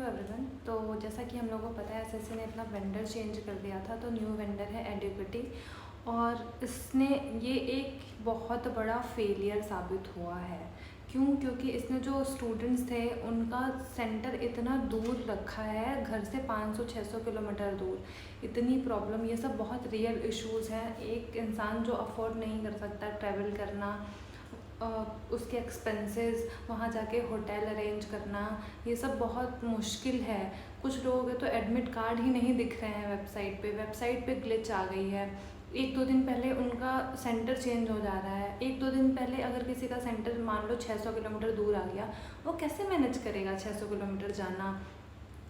Everyone. तो जैसा कि हम लोगों को पता है एसएससी ने अपना वेंडर चेंज कर दिया था, तो न्यू वेंडर है एडुकेटी। और इसने ये एक बहुत बड़ा फेलियर साबित हुआ है। क्यों? क्योंकि इसने जो स्टूडेंट्स थे उनका सेंटर इतना दूर रखा है, घर से 500-600 किलोमीटर दूर। इतनी प्रॉब्लम, ये सब बहुत रियल इश्यूज़ हैं। एक इंसान जो अफोर्ड नहीं कर सकता ट्रैवल करना, उसके एक्सपेंसेस, वहाँ जाके होटल अरेंज करना, ये सब बहुत मुश्किल है। कुछ लोगों के तो एडमिट कार्ड ही नहीं दिख रहे हैं वेबसाइट पे ग्लिच आ गई है। 1-2 दिन पहले उनका सेंटर चेंज हो जा रहा है। 1-2 दिन पहले अगर किसी का सेंटर मान लो 600 किलोमीटर दूर आ गया, वो कैसे मैनेज करेगा 600 किलोमीटर जाना,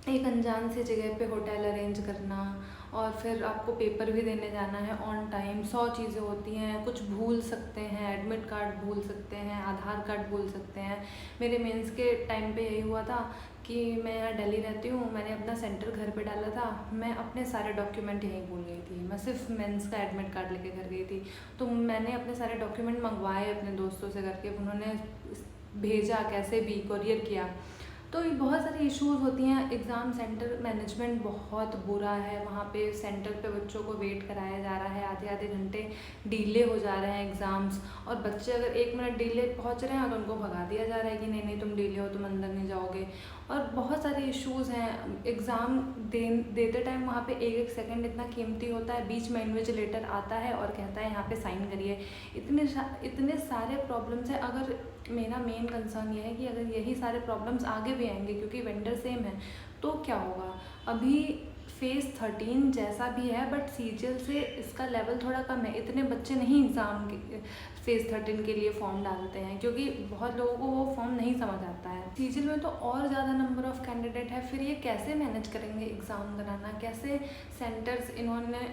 एक अनजान सी जगह पे होटल अरेंज करना, और फिर आपको पेपर भी देने जाना है ऑन टाइम। 100 चीज़ें होती हैं, कुछ भूल सकते हैं, एडमिट कार्ड भूल सकते हैं, आधार कार्ड भूल सकते हैं। मेरे मेंस के टाइम पे यही हुआ था कि मैं यहाँ दिल्ली रहती हूँ, मैंने अपना सेंटर घर पे डाला था, मैं अपने सारे डॉक्यूमेंट यहीं भूल गई थी। मैं सिर्फ मेंस का एडमिट कार्ड लेके घर गई थी, तो मैंने अपने सारे डॉक्यूमेंट मंगवाए अपने दोस्तों से करके, उन्होंने भेजा कैसे भी, कोरियर किया। तो ये बहुत सारी इश्यूज़ होती हैं। एग्ज़ाम सेंटर मैनेजमेंट बहुत बुरा है। वहाँ पे सेंटर पे बच्चों को वेट कराया जा रहा है, आधे आधे घंटे डिले हो जा रहे हैं एग्ज़ाम्स। और बच्चे अगर 1 मिनट डिले पहुँच रहे हैं तो उनको भगा दिया जा रहा है कि नहीं नहीं तुम डिले हो, तुम अंदर नहीं जाओगे। और बहुत सारे इश्यूज़ हैं। एग्ज़ाम देते टाइम वहाँ पे एक एक सेकंड इतना कीमती होता है। बीच में इन्विजिलेटर आता है और कहता है यहाँ पे साइन करिए। इतने सारे प्रॉब्लम्स हैं। अगर मेरा मेन कंसर्न ये है कि अगर यही सारे प्रॉब्लम्स आगे भी आएंगे, क्योंकि वेंडर सेम है, तो क्या होगा। अभी फेज़ 13 जैसा भी है, बट सीजीएल से इसका लेवल थोड़ा कम है। इतने बच्चे नहीं एग्ज़ाम के फेज़ 13 के लिए फॉर्म डालते हैं, क्योंकि बहुत लोगों को वो फॉर्म नहीं समझ आता है। सीजीएल में तो और ज़्यादा नंबर ऑफ़ कैंडिडेट है। फिर ये कैसे मैनेज करेंगे एग्ज़ाम कराना, कैसे सेंटर्स इन्होंने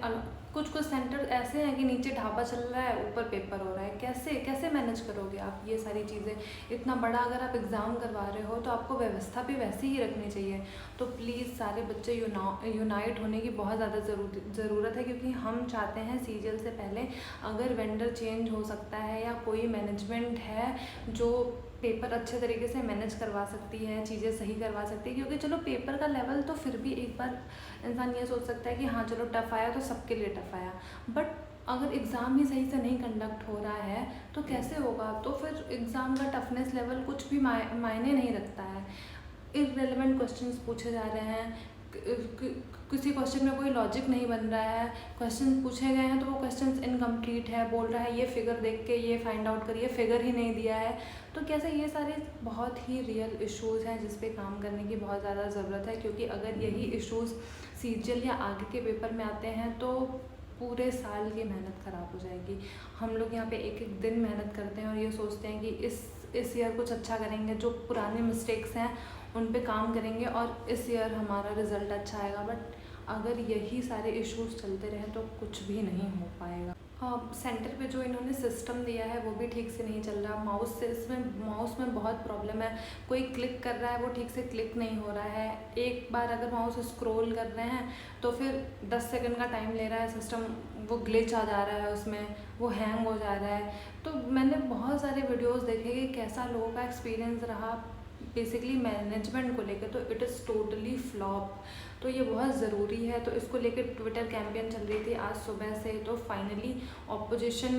कुछ सेंटर ऐसे हैं कि नीचे ढाबा चल रहा है, ऊपर पेपर हो रहा है। कैसे मैनेज करोगे आप ये सारी चीज़ें? इतना बड़ा अगर आप एग्ज़ाम करवा रहे हो तो आपको व्यवस्था भी वैसी ही रखनी चाहिए। तो प्लीज़ सारे बच्चे यूनाइट होने की बहुत ज़्यादा ज़रूरत है, क्योंकि हम चाहते हैं सीजीएल से पहले अगर वेंडर चेंज हो सकता है या कोई मैनेजमेंट है जो पेपर अच्छे तरीके से मैनेज करवा सकती है, चीज़ें सही करवा सकती है। क्योंकि चलो पेपर का लेवल तो फिर भी एक बार इंसान ये सोच सकता है कि हाँ चलो टफ़ आया तो सबके लिए टफ़ आया, बट अगर एग्ज़ाम ही सही से नहीं कंडक्ट हो रहा है तो कैसे होगा। तो फिर एग्ज़ाम का टफनेस लेवल कुछ भी मायने नहीं रखता है। इररेलेवेंट क्वेश्चंस पूछे जा रहे हैं, किसी क्वेश्चन में कोई लॉजिक नहीं बन रहा है। क्वेश्चन पूछे गए हैं तो वो क्वेश्चंस इनकम्प्लीट है, बोल रहा है ये फिगर देख के ये फाइंड आउट करिए, फिगर ही नहीं दिया है। तो कैसे, ये सारे बहुत ही रियल इश्यूज़ हैं जिस पे काम करने की बहुत ज़्यादा ज़रूरत है। क्योंकि अगर यही इश्यूज़ सीजीएल या आगे के पेपर में आते हैं तो पूरे साल की मेहनत ख़राब हो जाएगी। हम लोग यहाँ पे एक एक दिन मेहनत करते हैं और ये सोचते हैं कि इस ईयर कुछ अच्छा करेंगे, जो पुराने मिस्टेक्स हैं उन पे काम करेंगे और इस ईयर हमारा रिज़ल्ट अच्छा आएगा। बट अगर यही सारे इश्यूज़ चलते रहे तो कुछ भी नहीं हो पाएगा। सेंटर पे जो इन्होंने सिस्टम दिया है वो भी ठीक से नहीं चल रहा। माउस में बहुत प्रॉब्लम है। कोई क्लिक कर रहा है वो ठीक से क्लिक नहीं हो रहा है। एक बार अगर माउस स्क्रॉल कर रहे हैं तो फिर 10 सेकंड का टाइम ले रहा है सिस्टम, वो ग्लिच आ जा रहा है, उसमें वो हैंग हो जा रहा है। तो मैंने बहुत सारे वीडियोज़ देखे कि कैसा लोगों का एक्सपीरियंस रहा बेसिकली मैनेजमेंट को लेकर। तो इट इज़ टोटली फ्लॉप। तो ये बहुत ज़रूरी है। तो इसको लेकर ट्विटर कैंपेन चल रही थी आज सुबह से। तो फाइनली ऑपोजिशन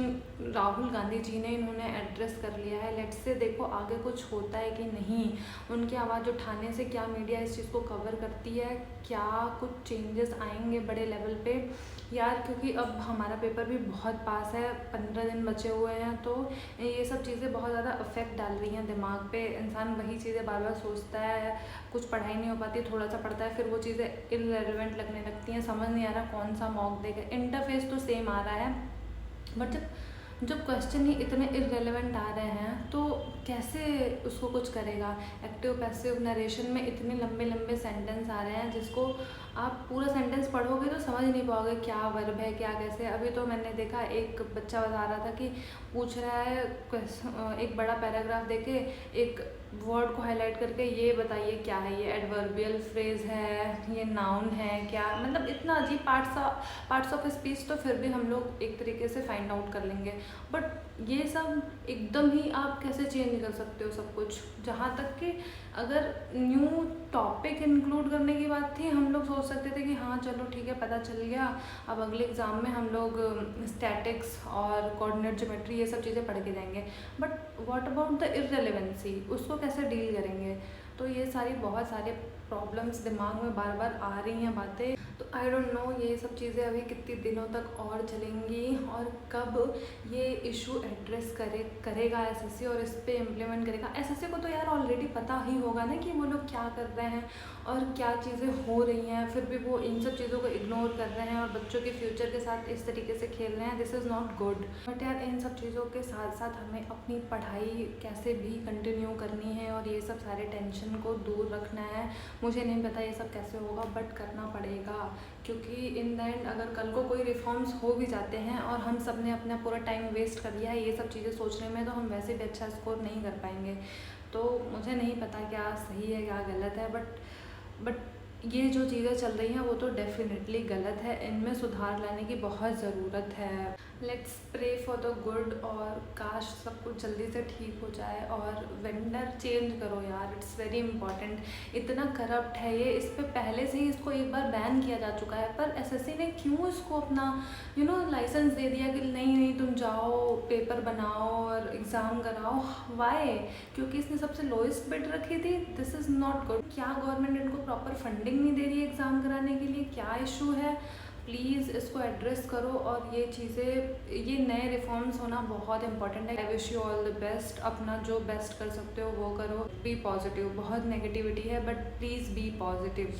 राहुल गांधी जी ने इन्होंने एड्रेस कर लिया है। लेट्स से देखो आगे कुछ होता है कि नहीं। उनकी आवाज़ उठाने से क्या मीडिया इस चीज़ को कवर करती है, क्या कुछ चेंजेस आएंगे बड़े लेवल पे यार। क्योंकि अब हमारा पेपर भी बहुत पास है, 15 दिन बचे हुए हैं। तो ये सब चीज़ें बहुत ज़्यादा अफेक्ट डाल रही हैं दिमाग पे। इंसान वही चीज़ें बार बार सोचता है, कुछ पढ़ाई नहीं हो पाती, थोड़ा सा पढ़ता है, फिर वो चीज़ें इररिलेवेंट लगने लगती हैं। समझ नहीं आ रहा कौन सा मॉक देगा। इंटरफेस तो सेम आ रहा है, बट जब क्वेश्चन ही इतने इररिलेवेंट आ रहे हैं तो कैसे उसको कुछ करेगा। एक्टिव पैसिव नरेशन में इतने लंबे लंबे सेंटेंस आ रहे हैं जिसको आप पूरा सेंटेंस पढ़ोगे तो समझ नहीं पाओगे क्या वर्ब है क्या कैसे। अभी तो मैंने देखा एक बच्चा बता रहा था कि पूछ रहा है एक बड़ा पैराग्राफ देके एक वर्ड को हाईलाइट करके ये बताइए क्या है, ये एडवर्बियल फ्रेज है, ये नाउन है क्या, मतलब इतना अजीब पार्ट्स ऑफ स्पीच तो फिर भी हम लोग एक तरीके से फाइंड आउट कर लेंगे, बट ये सब एकदम ही आप कैसे चेंज कर सकते हो सब कुछ। जहाँ तक कि अगर न्यू टॉपिक इंक्लूड करने की बात थी, हम लोग सोच सकते थे कि हाँ चलो ठीक है, पता चल गया, अब अगले एग्ज़ाम में हम लोग स्टैटिक्स और कोऑर्डिनेट ज्योमेट्री ये सब चीज़ें पढ़ के जाएंगे, but what about the irrelevancy, उसको कैसे डील करेंगे। तो ये सारी बहुत सारे प्रॉब्लम्स दिमाग में बार बार आ रही हैं बातें। तो आई डोंट नो ये सब चीज़ें अभी कितने दिनों तक और चलेंगी और कब ये इशू एड्रेस करेगा एसएससी और इस पे इम्प्लीमेंट करेगा। एसएससी को तो यार ऑलरेडी पता ही होगा ना कि वो लोग क्या कर रहे हैं और क्या चीज़ें हो रही हैं, फिर भी वो इन सब चीज़ों को इग्नोर कर रहे हैं और बच्चों के फ्यूचर के साथ इस तरीके से खेल रहे हैं। This is not good. But यार इन सब चीज़ों के साथ साथ हमें अपनी पढ़ाई कैसे भी कंटिन्यू करनी है और ये सब सारे टेंशन को दूर रखना है। मुझे नहीं पता ये सब कैसे होगा, बट करना पड़ेगा, क्योंकि इन द एंड अगर कल को कोई रिफॉर्म्स हो भी जाते हैं और हम सब ने अपना पूरा टाइम वेस्ट कर लिया है ये सब चीज़ें सोचने में, तो हम वैसे भी अच्छा स्कोर नहीं कर पाएंगे। तो मुझे नहीं पता क्या सही है क्या गलत है, बट ये जो चीज़ें चल रही हैं वो तो डेफिनेटली गलत है, इनमें सुधार लाने की बहुत ज़रूरत है। Let's pray for the good, और काश सब कुछ जल्दी से ठीक हो जाए। और वेंडर चेंज करो यार, इट्स वेरी इंपॉर्टेंट। इतना करप्ट है ये, इस पे पहले से ही इसको एक बार बैन किया जा चुका है, पर एसएससी ने क्यों इसको अपना लाइसेंस दे दिया कि नहीं नहीं तुम जाओ पेपर बनाओ और एग्ज़ाम कराओ। वाई? क्योंकि इसने सबसे लोएस्ट बिड रखी थी। This is not good. क्या गवर्नमेंट इनको प्रॉपर फंडिंग नहीं दे रही है एग्ज़ाम कराने के लिए? क्या इशू है? प्लीज़ इसको एड्रेस करो। और ये चीज़ें, ये नए रिफॉर्म्स होना बहुत इंपॉर्टेंट है। I wish you all the best. अपना जो बेस्ट कर सकते हो वो करो। Be positive. बहुत नेगेटिविटी है बट प्लीज़ बी पॉजिटिव।